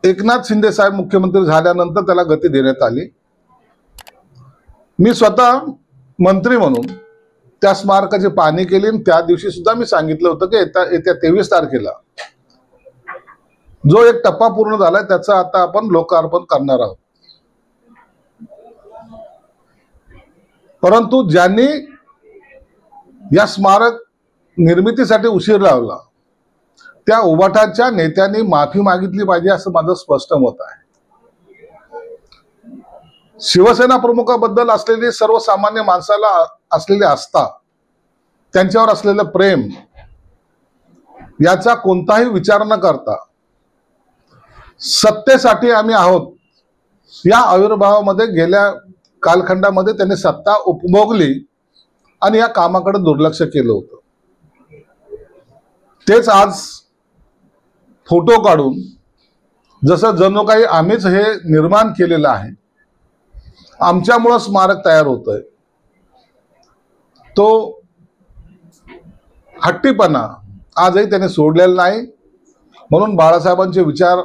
एकनाथ शिंदे साहेब मुख्यमंत्री झाल्यानंतर त्याला गती देण्यात आली। मी स्वतः मंत्री म्हणून त्या स्मारकाची पाहणी केली आणि त्या दिवशी सुद्धा मी सांगितलं होतं की येत्या 23 तारखेला जो एक टप्पा पूर्ण झालाय त्याचा आता आपण लोकार्पण करणार आहोत। परंतु ज्यांनी या स्मारक निर्मितीसाठी उशीर लावला त्या उभाटाच्या नेत्यांनी माफी मागितली पाहिजे असं माझं स्पष्ट मत आहे। शिवसेना प्रमुखाबद्दल असलेली सर्वसामान्य माणसाला असलेली आस्था, त्यांच्यावर असलेलं प्रेम याचा कोणताही विचार न करता सत्तेसाठी आम्ही आहोत या आविर्भावामध्ये गेल्या कालखंडामध्ये त्यांनी सत्ता उपभोगली आणि या कामाकडे दुर्लक्ष केलं होतं। तेच आज फोटो काढून जसं जणू काही आम्हीच हे निर्माण केलेलं आहे, आमच्यामुळे स्मारक तयार होतंय, तो हट्टीपणा आजही त्याने सोडलेला नाही। म्हणून बाळासाहेबांचे विचार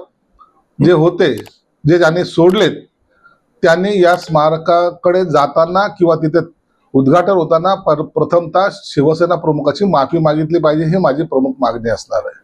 जे होते, जे ज्यांनी सोडलेत, त्यांनी या स्मारकाकडे जाताना किंवा तिथे उद्घाटन होताना प्रथमतः शिवसेना प्रमुखाची माफी मागितली पाहिजे, ही माझी प्रमुख मागणी असणार आहे।